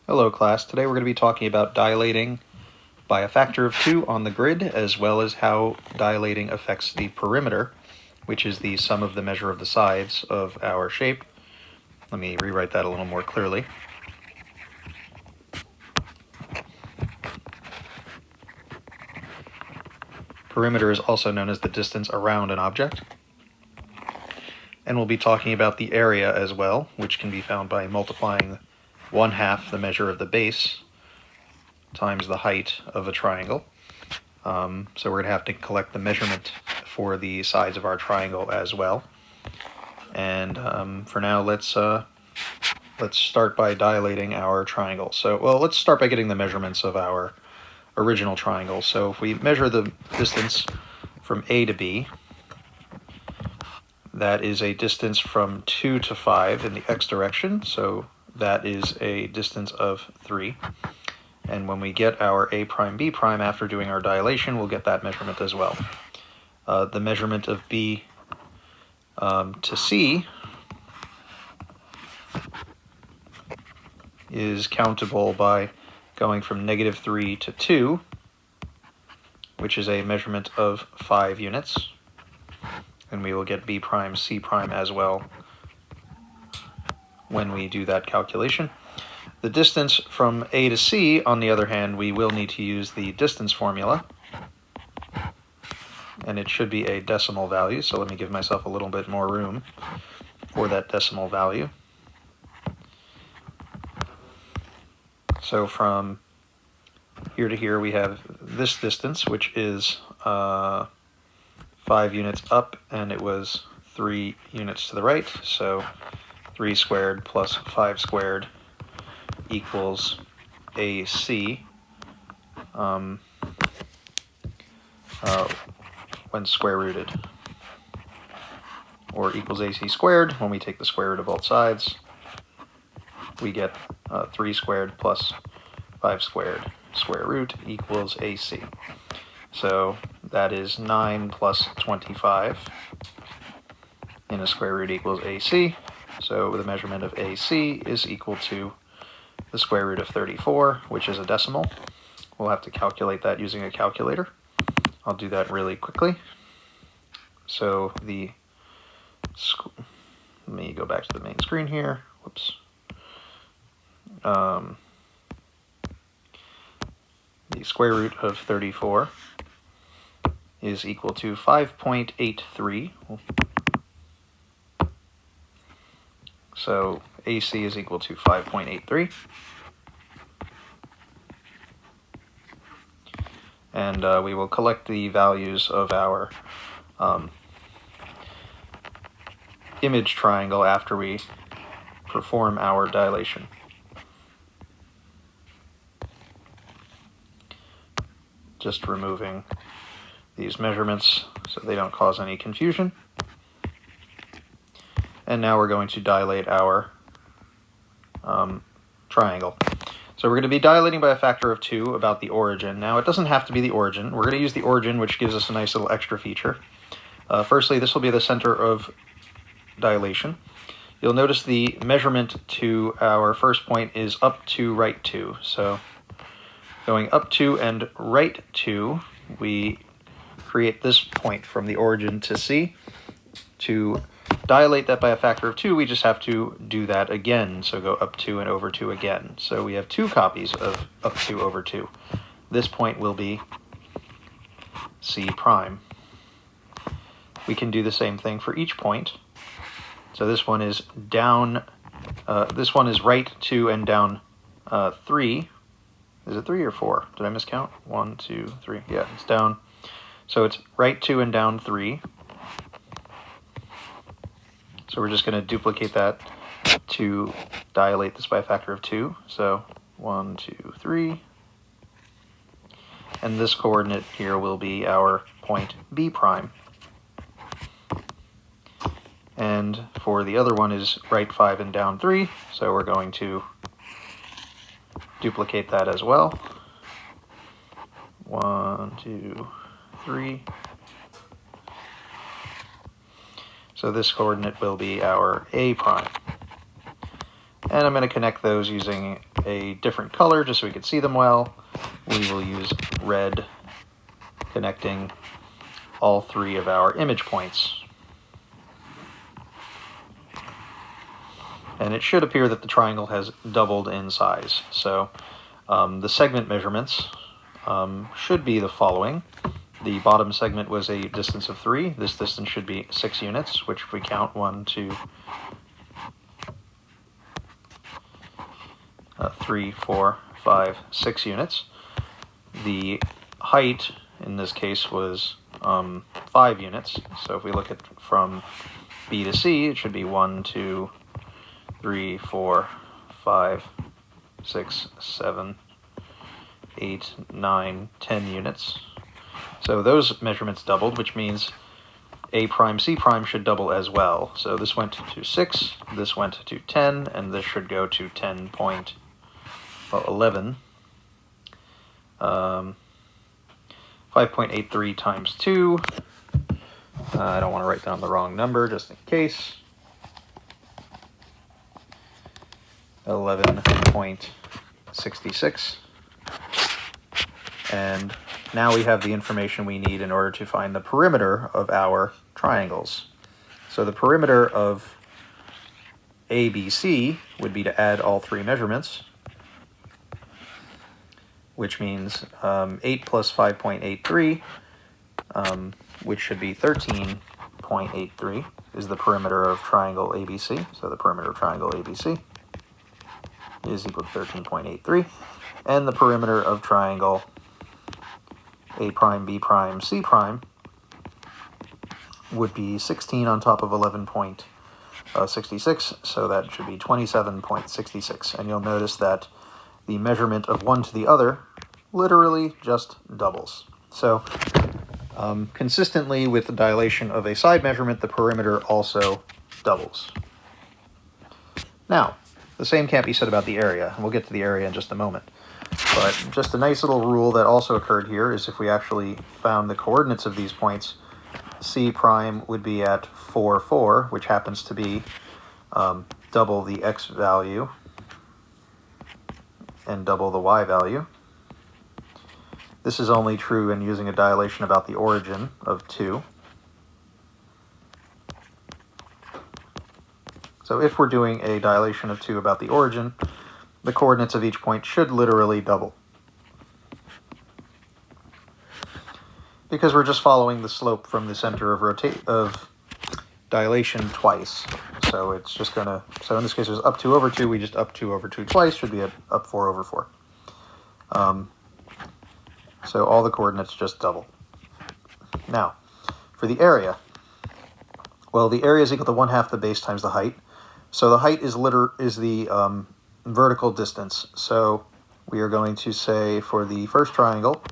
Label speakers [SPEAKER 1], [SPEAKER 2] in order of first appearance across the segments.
[SPEAKER 1] Hello class, today we're going to be talking about dilating by a factor of 2 on the grid, as well as how dilating affects the perimeter, which is the sum of the measure of the sides of our shape. Let me rewrite that a little more clearly. Perimeter is also known as the distance around an object. And we'll be talking about the area as well, which can be found by multiplying 1/2 the measure of the base times the height of a triangle. So we're going to have to collect the measurement for the sides of our triangle as well. And for now, let's start by dilating our triangle. Let's start by getting the measurements of our original triangle. So if we measure the distance from A to B, that is a distance from 2 to 5 in the x direction, so that is a distance of 3. And when we get our A prime B prime after doing our dilation, we'll get that measurement as well. The measurement of B to C is countable by going from -3 to 2, which is a measurement of 5 units. And we will get B prime C prime as well when we do that calculation. The distance from A to C, on the other hand, we will need to use the distance formula, and it should be a decimal value, so let me give myself a little bit more room for that decimal value. So from here to here we have this distance, which is 5 units up, and it was 3 units to the right, so 3 squared plus 5 squared equals AC when square rooted, or equals AC squared when we take the square root of both sides. We get 3 squared plus 5 squared square root equals AC. So that is 9 plus 25 in a square root equals AC. So the measurement of AC is equal to the square root of 34, which is a decimal. We'll have to calculate that using a calculator. I'll do that really quickly. So let me go back to the main screen here. Whoops. The square root of 34 is equal to 5.83. So AC is equal to 5.83. And we will collect the values of our image triangle after we perform our dilation. Just removing these measurements so they don't cause any confusion. And now we're going to dilate our triangle. So we're going to be dilating by a factor of 2 about the origin. Now it doesn't have to be the origin. We're going to use the origin, which gives us a nice little extra feature. Firstly, this will be the center of dilation. You'll notice the measurement to our first point is up to right 2. So going up 2 and right 2, we create this point from the origin to C. To dilate that by a factor of 2, we just have to do that again. So go up 2 and over 2 again. So we have 2 copies of up 2 over 2. This point will be C prime. We can do the same thing for each point. So this one is down, this one is right 2 and down 3. Is it 3 or 4? Did I miscount? 1, 2, 3. Yeah, it's down. So it's right 2 and down 3. So we're just going to duplicate that to dilate this by a factor of 2. So 1, 2, 3. And this coordinate here will be our point B prime. And for the other one is right 5 and down 3. So we're going to duplicate that as well. 1, 2, 3. So this coordinate will be our A prime. And I'm going to connect those using a different color just so we can see them well. We will use red, connecting all three of our image points. And it should appear that the triangle has doubled in size. So the segment measurements should be the following. The bottom segment was a distance of 3. This distance should be 6 units, which if we count 1, 2, 3, 4, 5, 6 units. The height in this case was 5 units. So if we look at from B to C, it should be 1, 2, 3, 4, 5, 6, 7, 8, 9, 10 units. So those measurements doubled, which means A prime, C prime should double as well. So this went to 6, this went to 10, and this should go to 10.11. 5.83 times 2. I don't want to write down the wrong number just in case. 11.66. And now we have the information we need in order to find the perimeter of our triangles. So the perimeter of ABC would be to add all three measurements, which means 8 plus 5.83, which should be 13.83, is the perimeter of triangle ABC. So the perimeter of triangle ABC is equal to 13.83, and the perimeter of triangle A prime, B prime, C prime would be 16 on top of 11.66, so that should be 27.66. And you'll notice that the measurement of one to the other literally just doubles. So consistently with the dilation of a side measurement, the perimeter also doubles. Now, the same can't be said about the area, and we'll get to the area in just a moment. But just a nice little rule that also occurred here is if we actually found the coordinates of these points, C prime would be at 4, 4, which happens to be double the x value and double the y value. This is only true in using a dilation about the origin of 2. So if we're doing a dilation of 2 about the origin, the coordinates of each point should literally double, because we're just following the slope from the center of dilation twice. So it's just going to, so in this case it was up 2 over 2, we just up 2 over 2 twice, should be at up 4 over 4. So all the coordinates just double. Now, for the area, well, the area is equal to 1/2 the base times the height. So the height is the vertical distance. So we are going to say for the first triangle,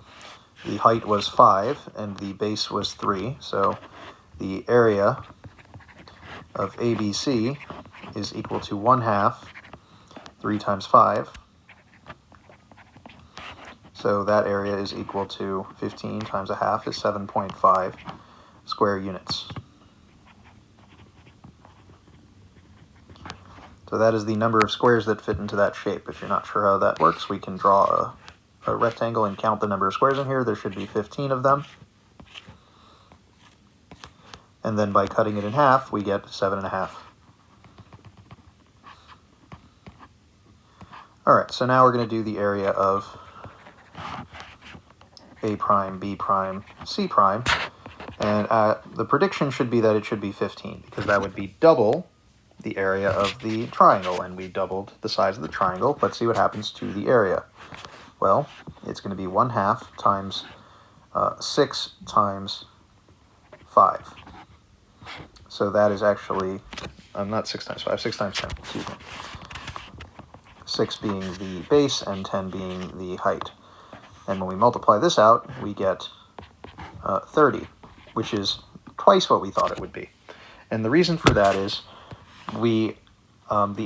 [SPEAKER 1] the height was 5 and the base was 3. So the area of ABC is equal to 1/2 3 times 5. So that area is equal to 15 times 1/2 is 7.5 square units. So that is the number of squares that fit into that shape. If you're not sure how that works, we can draw a rectangle and count the number of squares in here. There should be 15 of them. And then by cutting it in half, we get 7.5. All right, so now we're going to do the area of A prime, B prime, C prime. And the prediction should be that it should be 15, because that would be double the area of the triangle, and we doubled the size of the triangle. Let's see what happens to the area. Well, it's going to be 1/2 times 6 times 5. So that is actually, not 6 times 5, 6 times 10, excuse me. 6 being the base and 10 being the height. And when we multiply this out, we get 30, which is twice what we thought it would be. And the reason for that is the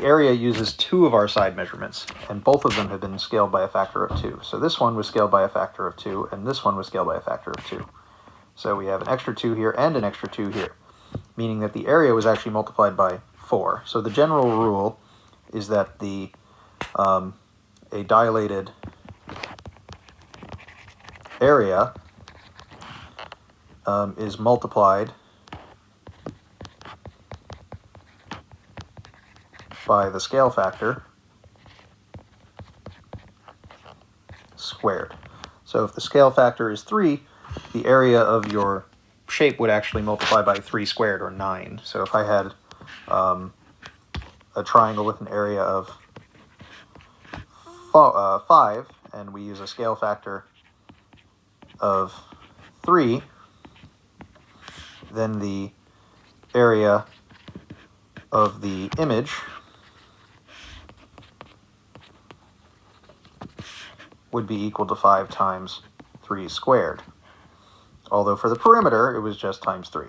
[SPEAKER 1] area uses 2 of our side measurements, and both of them have been scaled by a factor of 2. So this one was scaled by a factor of 2, and this one was scaled by a factor of 2. So we have an extra 2 here and an extra 2 here, meaning that the area was actually multiplied by 4. So the general rule is that the a dilated area is multiplied by the scale factor squared. So if the scale factor is 3, the area of your shape would actually multiply by 3 squared, or 9. So if I had a triangle with an area of 5, and we use a scale factor of 3, then the area of the image would be equal to 5 times 3 squared. Although for the perimeter, it was just times 3.